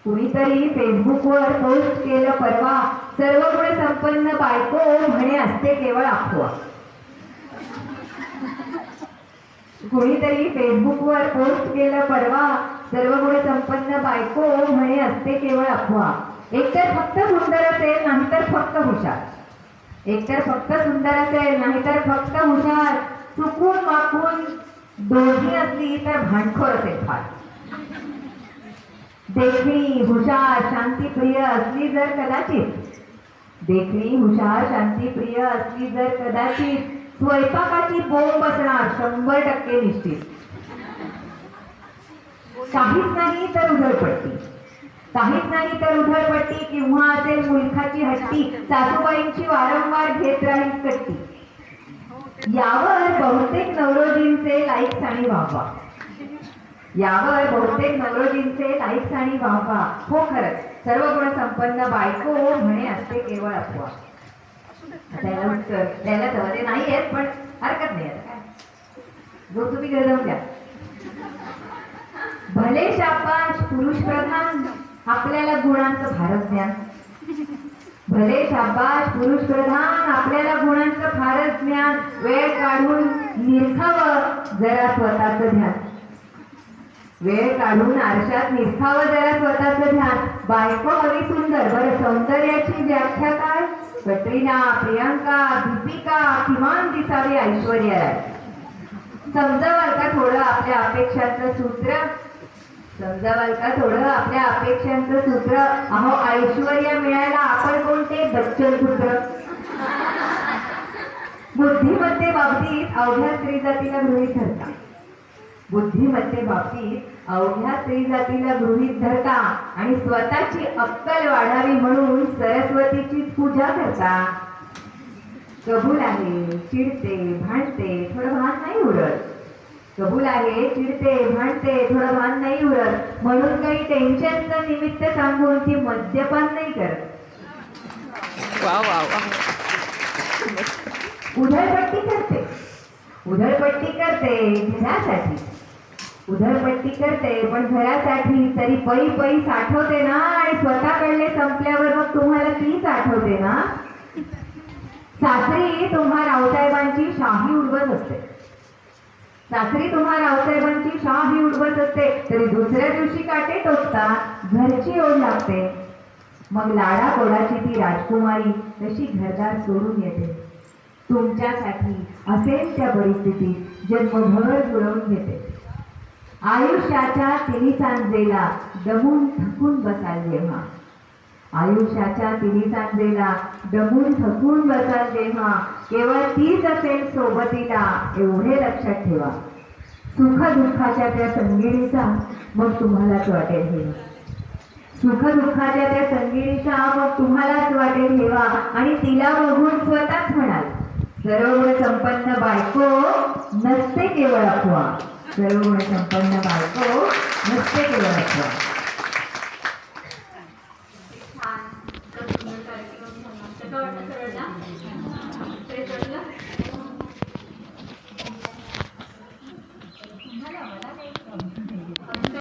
कुणीतरी फेसबुकवर पोस्ट केलं परवा, सर्व गुण संपन्न बायको म्हणे असते केवळ अफवा. कुणीतरी फेसबुकवर पोस्ट केलं परवा, सर्व गुण संपन्न बायको म्हणे असते केवळ अफवा. एकतर फक्त सुंदर असेल नाहीतर फक्त हुशार, एकतर फक्त सुंदर असेल नाहीतर फक्त हुशार, चुकून वाकून दोन्ही असली तर भांडखोर असेल फार. देखणी हुशार शांतीप्रिय असली जर कदाचित, देखणी हुशार शांतीप्रिय असली जर कदाचित, स्वयंपाकाची बोंब असणार 100% निश्चित. काहीच नाही तर उधळपट्टी, काहीच नाही तर उधळपट्टी, किंवा असेल मुलखाची हट्टी, सासूबाईंची वारंवार घेत राहील कट्टी. यावर बहुतेक नवरोजींचे लाईक्स आणि वाहवा, यावर बहुतेक नवरोजींचे लाईक्स आणि वाहवा. हो खरंच सर्व गुण संपन्न बायको म्हणे असते केवळ अफवा. त्याला उत्तर द्यायला जवळ नाही आहेत, पण हरकत नाही. आता काय जो तुम्ही गरज घ्या. भले शाबाश पुरुष प्रधान आपल्याला गुणांचं फारच ज्ञान, भले शाबाश पुरुष प्रधान आपल्याला गुणांचं फारच ज्ञान. वेळ काढून निरखावं जरा स्वतःचं ध्यान, वेळ काढून आरशात निरखावं जरा स्वतःचं ध्यान. बायको हवी सुंदर, बरं सौंदर्याची व्याख्या काय? कटरीना, प्रियांका, दीपिका, किमान दिसावी ऐश्वर्या राय. समजावाल का थोडं आपल्या अपेक्षांचं सूत्र, समजावाल का थोडं आपल्या अपेक्षांचं सूत्र? अहो ऐश्वर्या मिळायला आपण कोणते बच्चन पुत्र. बुद्धिमत्ते बाबतीत अवघ्या स्त्री जातीला गृहीत धरता, बुद्धिमत्ते बाबतीत अवघ्या स्त्री जातीला गृहीत धरता आणि स्वतःची अक्कल वाढावी म्हणून सरस्वतीचीच पूजा करता. कबूल आहे चिडते भांडते थोडं भान नाही उरत, कबूल आहे चिडते भांडते थोडं भान नाही उरत, म्हणून काही टेन्शनचं निमित्त सांगून ती मद्यपान नाही करत. उधळपट्टी करते, उधळपट्टी करते घरासाठी, उधळपट्टी करते पण घरासाठी. तरी पै पै साठवते ना, आणि स्वतःकडले संपल्यावर मग तुम्हाला तीच आठवते ना. सासरी तुम्हा रावसाहेबांची शाही उडवत असते, सासरी तुम्हा रावसाहेबांची शाही उडवत असते, तरी दुसऱ्या दिवशी काटे टोचतात, घरची ओढ लागते. मग लाडा कोडाची ती राजकुमारी तशी घरदार सोडून येते. तुमच्यासाठी असेल त्या परिस्थितीत जन्मभर जुळवून घेते. आयुष्याच्या तिन्ही सांजेला दमून थकून बसाल जेव्हा, आयुष्याच्या तिन्ही सांजेला दमून थकून बसाल जेव्हा, केवळ तीच असेल सोबतीला एवढे लक्षात ठेवा. सुख दुःखाच्या त्या संगिणीचा मग तुम्हालाच वाटेल हेवा, सुख दुःखाच्या त्या संगिणीचा मग तुम्हालाच वाटेल हेवा. आणि तिला बघून स्वतःच म्हणाल सर्व गुण संपन्न बायको नसते केवळ अफवा, सर्व गुण संपन्न बायको नसते केवळ अफवा.